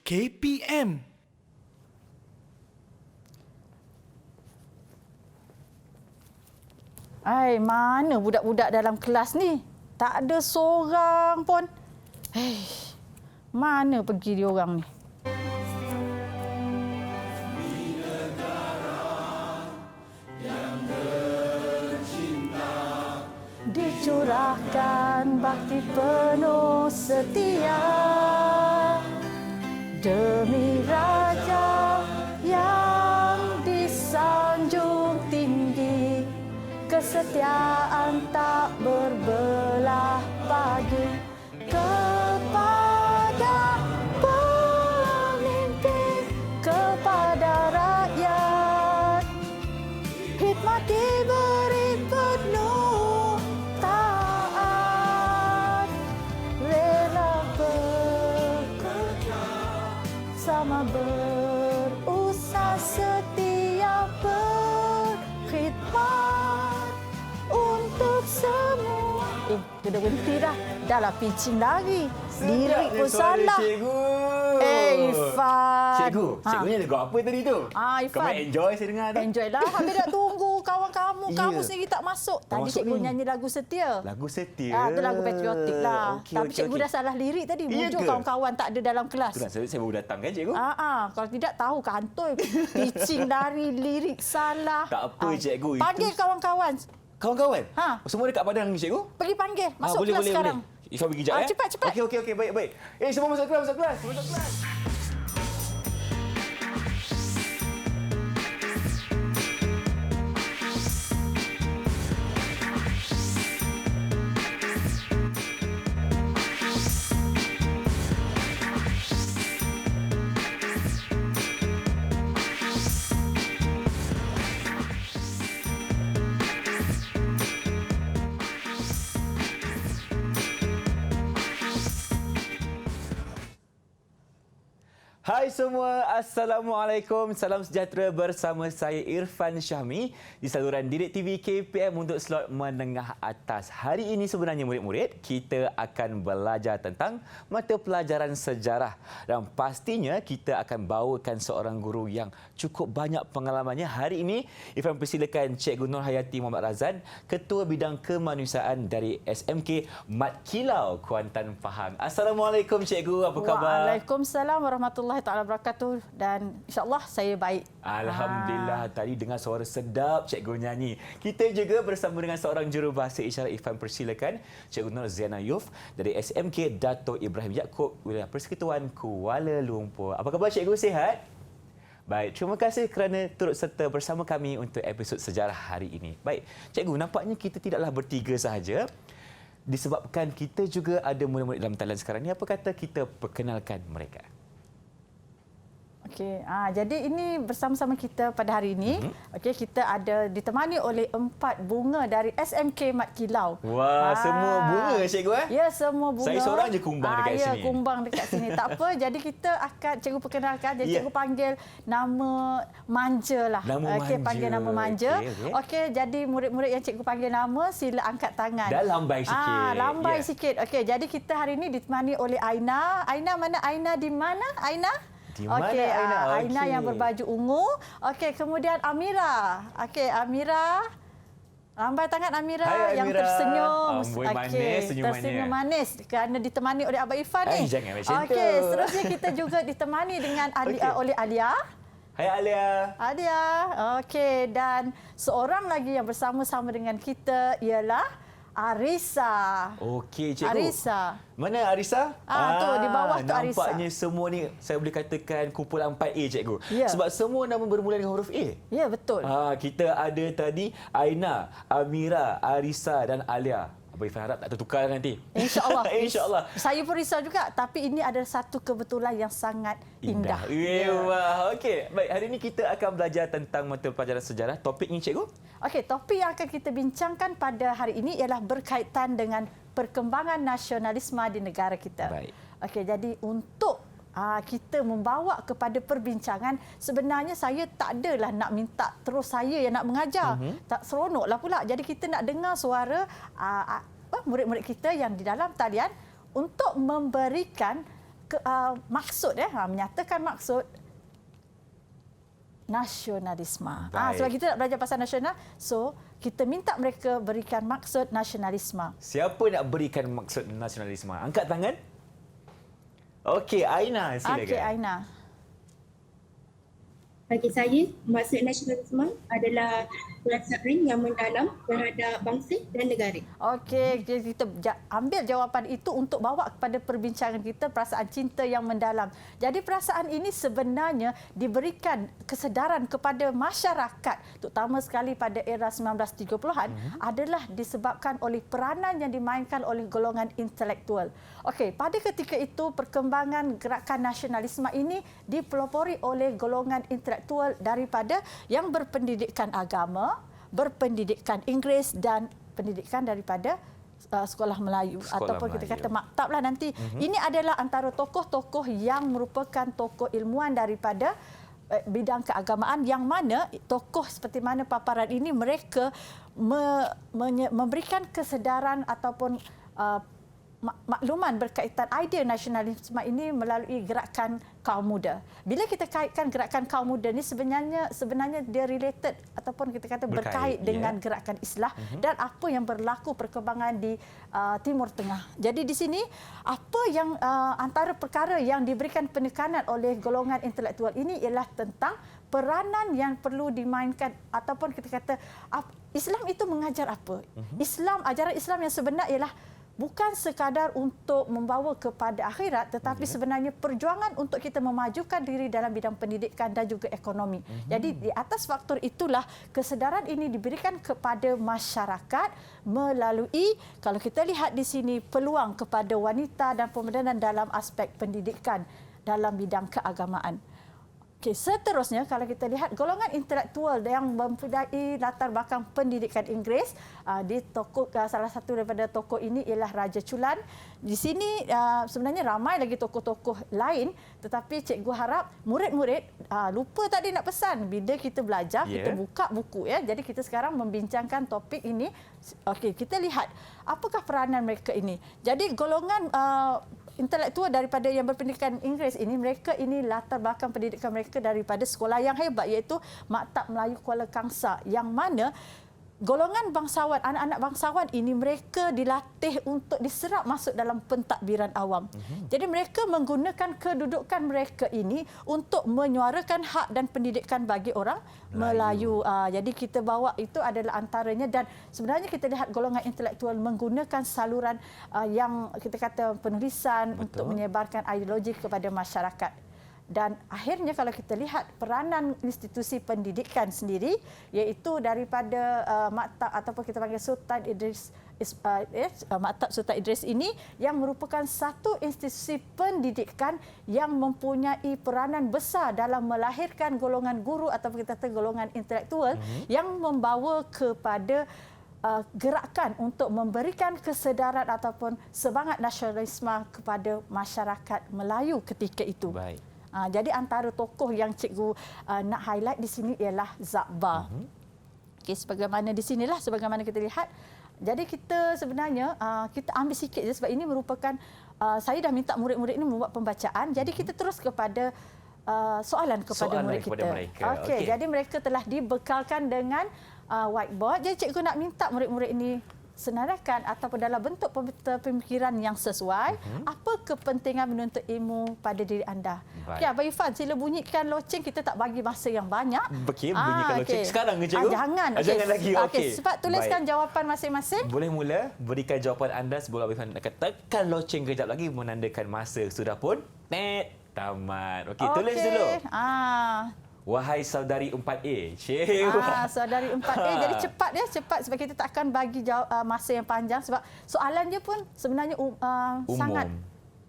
KPM. Ai, mana budak-budak dalam kelas ni? Tak ada seorang pun. Mana pergi diorang ni? Dicurahkan bakti penuh setia demi raja yang disanjung tinggi, kesetiaan tak berbelah bagi kepada pemimpin, kepada rakyat, hikmat diberi penuh taat, rela bekerja sama berusaha setia berkhidmat untuk semua. Kena berhenti dah. Dah lah pitching lagi. Lirik pun salah. Cikgu. Ifan. Cikgunya lagu apa tadi tu? Ifan. Kau main enjoy saya dengar tu. Enjoy lah. Habis dah tunggu kawan kamu. Ya. Kamu sendiri tak masuk. Tadi masuk cikgu ni. nyanyi lagu Setia. Lagu Setia. Itu lagu patriotik lah. Tapi cikgu dah salah lirik tadi. Iya Muncul ke? kawan-kawan tak ada dalam kelas. Itulah saya baru datang kan cikgu? Kalau tidak tahu kantoi. Pitching dari lirik salah. Tak apa cikgu. Panggil kawan-kawan. Kawan-kawan? Ha. Semua dekat Padang ni cikgu? Pergi panggil. Masuk boleh, kelas boleh, sekarang. Boleh. Ifan pergi sekejap ya? Cepat. Okey, baik. Semua masuk kelas, masuk kelas. Hai semua, Assalamualaikum. Salam sejahtera bersama saya Irfan Syahmi di saluran Didik TV KPM untuk slot menengah atas. Hari ini sebenarnya murid-murid, kita akan belajar tentang mata pelajaran sejarah. Dan pastinya kita akan bawakan seorang guru yang cukup banyak pengalamannya. Hari ini, Irfan persilakan Cikgu Nur Hayati Muhammad Razan, Ketua Bidang Kemanusiaan dari SMK Mat Kilau, Kuantan, Pahang. Assalamualaikum Cikgu, apa khabar? Waalaikumsalam warahmatullahi taala wabarakatuh, dan insya-Allah saya baik. Alhamdulillah, tadi dengar suara sedap cikgu nyanyi. Kita juga bersama dengan seorang jurubahasa isyarat. Irfan persilakan Cikgu Nur Ziana Yuf dari SMK Dato' Ibrahim Yaakob, Wilayah Persekutuan Kuala Lumpur. Apa khabar cikgu, sihat? Baik, terima kasih kerana turut serta bersama kami untuk episod sejarah hari ini. Baik, cikgu, nampaknya kita tidaklah bertiga sahaja. Disebabkan kita juga ada murid-murid dalam talian sekarang ni. Apa kata kita perkenalkan mereka? Okey, jadi ini bersama-sama kita pada hari ini. Okey, kita ada ditemani oleh 4 bunga dari SMK Mat Kilau. Wah, semua bunga cikgu Ya, semua bunga. Saya seorang je kumbang dekat sini. Ya, kumbang dekat sini. Tak apa, jadi kita akan cikgu perkenalkan. Jadi cikgu panggil nama manja lah. Okey, panggil nama manja. Okey, jadi murid-murid yang cikgu panggil nama, sila angkat tangan. Dah lambai sikit. Lambai sikit. Okey, jadi kita hari ini ditemani oleh Aina. Aina mana? Aina di mana? Aina? Di mana Aina? Aina yang berbaju ungu. Okey, kemudian Amira. Okey, Amira. Lambai tangan Amira. Hai, yang Amira. tersenyum. Amboi, manis senyumannya. Tersenyum manis kerana ditemani oleh Abang Ifan ni. Jangan macam tu. Okey, seterusnya kita juga ditemani dengan oleh Alia. Hai Alia. Alia. Okey, dan seorang lagi yang bersama-sama dengan kita ialah Arisa. Okey, cikgu. Arisa. Mana Arisa? Tu di bawah tu Arisa. Nampaknya semua ni saya boleh katakan kumpulan 4A, cikgu. Ya. Sebab semua nama bermula dengan huruf A. Ya, betul. Kita ada tadi Aina, Amira, Arisa dan Alia. Abang Ifan harap tak tertukar nanti. InsyaAllah. InsyaAllah. Saya pun risau juga, tapi ini ada satu kebetulan yang sangat indah. Wah, okey. Baik, hari ini kita akan belajar tentang mata pelajaran sejarah. Topik ini, cikgu? Okey, topik yang akan kita bincangkan pada hari ini ialah berkaitan dengan perkembangan nasionalisme di negara kita. Baik. Okey, jadi untuk kita membawa kepada perbincangan, sebenarnya saya tak adalah nak minta terus saya yang nak mengajar. Tak seronoklah pula. Jadi kita nak dengar suara murid-murid kita yang di dalam talian untuk memberikan maksud menyatakan maksud nasionalisme. Sebab kita nak belajar pasal nasional, so kita minta mereka berikan maksud nasionalisme. Siapa nak berikan maksud nasionalisme? Angkat tangan. Okey, Aina, silakan. Okey, Aina. Bagi saya, maksud nasionalisme adalah perasaan yang mendalam terhadap bangsa dan negara. Okey, kita ambil jawapan itu untuk bawa kepada perbincangan kita, perasaan cinta yang mendalam. Jadi perasaan ini sebenarnya diberikan kesedaran kepada masyarakat, terutama sekali pada era 1930-an, adalah disebabkan oleh peranan yang dimainkan oleh golongan intelektual. Okey, pada ketika itu perkembangan gerakan nasionalisme ini dipelopori oleh golongan intelektual daripada yang berpendidikan agama, berpendidikan Inggeris dan pendidikan daripada sekolah Melayu ataupun kita kata maktab lah nanti. Ini adalah antara tokoh-tokoh yang merupakan tokoh ilmuwan daripada bidang keagamaan, yang mana tokoh seperti mana paparan ini mereka memberikan kesedaran ataupun makluman berkaitan idea nasionalisme ini melalui gerakan kaum muda. Bila kita kaitkan gerakan kaum muda ini sebenarnya dia related ataupun kita kata berkait dengan gerakan Islah dan apa yang berlaku perkembangan di Timur Tengah. Jadi di sini apa yang antara perkara yang diberikan penekanan oleh golongan intelektual ini ialah tentang peranan yang perlu dimainkan ataupun kita kata Islam itu mengajar apa? Ajaran Islam yang sebenar ialah bukan sekadar untuk membawa kepada akhirat, tetapi sebenarnya perjuangan untuk kita memajukan diri dalam bidang pendidikan dan juga ekonomi. Jadi di atas faktor itulah kesedaran ini diberikan kepada masyarakat melalui, kalau kita lihat di sini, peluang kepada wanita dan pemedanan dalam aspek pendidikan dalam bidang keagamaan. Okey, seterusnya kalau kita lihat golongan intelektual yang mempunyai latar belakang pendidikan Inggeris, di tokoh salah satu daripada tokoh ini ialah Raja Chulan. Di sini sebenarnya ramai lagi tokoh-tokoh lain, tetapi cikgu harap murid-murid lupa tadi nak pesan bila kita belajar kita buka buku ya. Jadi kita sekarang membincangkan topik ini. Okey, kita lihat apakah peranan mereka ini. Jadi golongan intelektual daripada yang berpendidikan Inggeris ini, mereka ini latar belakang pendidikan mereka daripada sekolah yang hebat, iaitu Maktab Melayu Kuala Kangsar, yang mana golongan bangsawan, anak-anak bangsawan ini mereka dilatih untuk diserap masuk dalam pentadbiran awam. Jadi mereka menggunakan kedudukan mereka ini untuk menyuarakan hak dan pendidikan bagi orang Melayu. Jadi kita bawa itu adalah antaranya, dan sebenarnya kita lihat golongan intelektual menggunakan saluran yang kita kata penulisan untuk menyebarkan ideologi kepada masyarakat. Dan akhirnya kalau kita lihat peranan institusi pendidikan sendiri, iaitu daripada maktab ataupun kita panggil Sultan Idris, Maktab Sultan Idris ini yang merupakan satu institusi pendidikan yang mempunyai peranan besar dalam melahirkan golongan guru ataupun kita kata golongan intelektual yang membawa kepada gerakan untuk memberikan kesedaran ataupun semangat nasionalisme kepada masyarakat Melayu ketika itu. Baik. Jadi antara tokoh yang cikgu nak highlight di sini ialah Zakbar. Okey, sebagaimana di sinilah sebagaimana kita lihat. Jadi kita sebenarnya kita ambil sikit je sebab ini merupakan saya dah minta murid-murid ini membuat pembacaan. Jadi kita terus kepada soalan kepada murid kita. Okey, jadi mereka telah dibekalkan dengan whiteboard. Jadi cikgu nak minta murid-murid ini senaraikan ataupun dalam bentuk pemikiran yang sesuai apa kepentingan menuntut ilmu pada diri anda. Okey, Abang Irfan, sila bunyikan loceng, kita tak bagi masa yang banyak. Okey, bunyikan loceng sekarang ke cikgu? Jangan. Jangan lagi. Okey. Sebab tuliskan jawapan masing-masing. Boleh mula berikan jawapan anda sebelum Abang Irfan akan tekan loceng kejap lagi menandakan masa sudah pun tamat. Okey, tulis dulu. Wahai saudari 4A. Saudari 4A. Jadi cepat ya, cepat sebab kita tak akan bagi masa yang panjang sebab soalannya pun sebenarnya sangat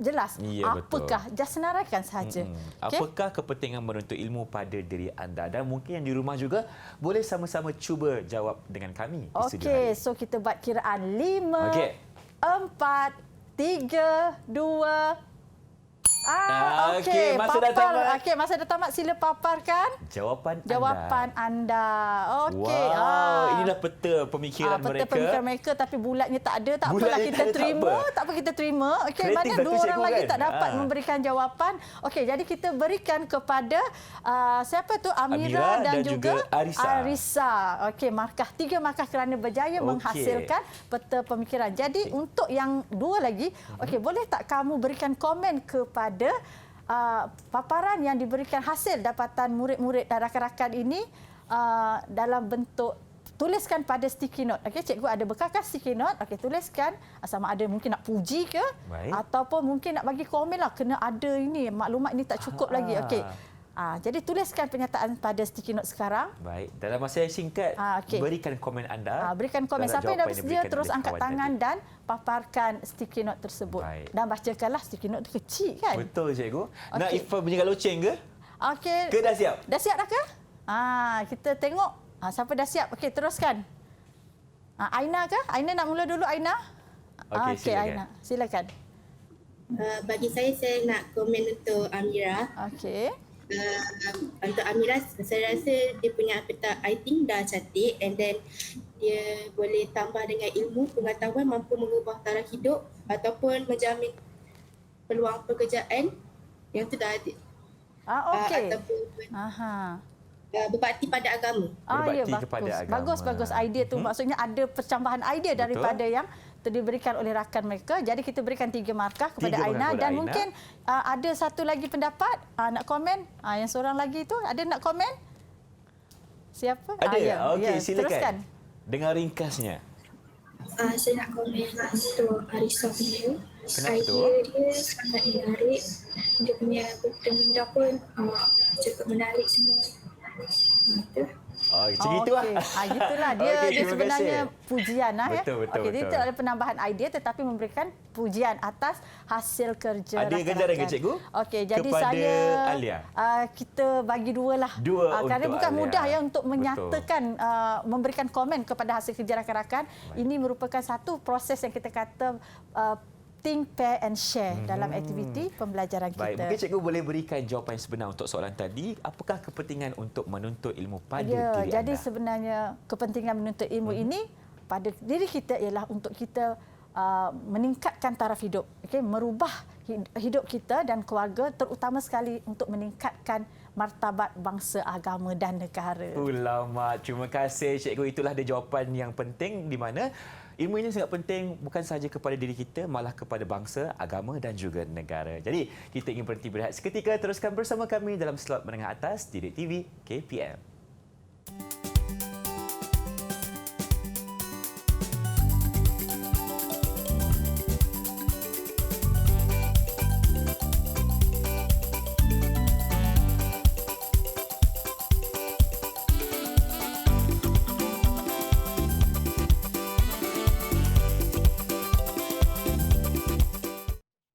jelas. Ya, apakah? Just senaraikan sahaja. Okay? Apakah kepentingan menuntut ilmu pada diri anda? Dan mungkin yang di rumah juga boleh sama-sama cuba jawab dengan kami di studio hari. So kita buat kiraan 5, 4, 3, 2, Okey, masa dah tamat. Okey, masa dah tamat, sila paparkan jawapan anda. Okey. Wow, inilah peta pemikiran mereka. Peta pemikiran mereka tapi bulatnya tak ada. Tak apalah, Bulatnya kita tak ada, terima. Tak apa, kita terima. Okey, Kreatif mana satu dua orang cikgu lagi kan? tak dapat memberikan jawapan. Okey, jadi kita berikan kepada siapa tu? Amira dan juga Arisa. Okey, markah 3 markah kerana berjaya menghasilkan peta pemikiran. Jadi untuk yang dua lagi, okey, boleh tak kamu berikan komen kepada paparan yang diberikan hasil dapatan murid-murid dan rakan-rakan ini dalam bentuk tuliskan pada sticky note. Okey, cikgu ada bekalkan sticky note. Okey, tuliskan sama ada mungkin nak puji ke ataupun mungkin nak bagi komen lah, kena ada ini maklumat ini tak cukup lagi. Okey. Jadi tuliskan pernyataan pada sticky note sekarang. Baik, dalam masa yang singkat berikan komen anda. Berikan komen. Siapa yang dah bersedia terus angkat tangan dan paparkan sticky note tersebut. Baik. Dan bacakanlah, sticky note tu kecil kan? Betul cikgu. Nak Ifah bunyikan loceng ke? Okey. Ke dah siap? Dah siap dah ke? Kita tengok siapa dah siap. Okey, teruskan. Aina ke? Aina nak mula dulu, Aina? Okey, silakan. Aina, silakan. Bagi saya nak komen untuk Amira. Okey. Untuk Amira, saya rasa dia punya peta I think dah cantik, and then dia boleh tambah dengan ilmu, pengetahuan, mampu mengubah taraf hidup ataupun menjamin peluang pekerjaan yang tu dah ada. Okey. Ataupun berbakti pada agama. Ya, Berbakti kepada agama. Bagus idea tu. Maksudnya ada percambahan idea daripada yang diberikan oleh rakan mereka. Jadi kita berikan 3 markah kepada Aina dan mungkin ada satu lagi pendapat nak komen. Yang seorang lagi tu ada nak komen? Siapa? Ada. Okey, silakan. Teruskan. Dengan ringkasnya. Saya nak komen untuk Arisa punya. Kenapa tu? Idea dia sangat menarik. Dia punya benda pun cukup menarik semua. Itu. Macam itulah. Gitulah. Dia sebenarnya pujian. Betul. Dia tidak ada penambahan idea tetapi memberikan pujian atas hasil kerja Ada ganjaran ke cikgu? Okey, jadi kepada saya Alia. Kita bagi 2 lah. Kerana bukan Alia. mudah ya untuk menyatakan memberikan komen kepada hasil kerja rakan-rakan. Ini merupakan satu proses yang kita kata think, pair and share dalam aktiviti pembelajaran kita. Baik, mungkin cikgu boleh berikan jawapan yang sebenar untuk soalan tadi. Apakah kepentingan untuk menuntut ilmu pada diri anda? Jadi sebenarnya kepentingan menuntut ilmu ini pada diri kita ialah untuk kita meningkatkan taraf hidup, merubah hidup kita dan keluarga, terutama sekali untuk meningkatkan martabat bangsa, agama dan negara. Ulama, terima kasih cikgu. Itulah dia jawapan yang penting di mana ilmu ini sangat penting bukan sahaja kepada diri kita, malah kepada bangsa, agama dan juga negara. Jadi, kita ingin berhenti berehat seketika. Teruskan bersama kami dalam slot menengah atas Didik TV KPM.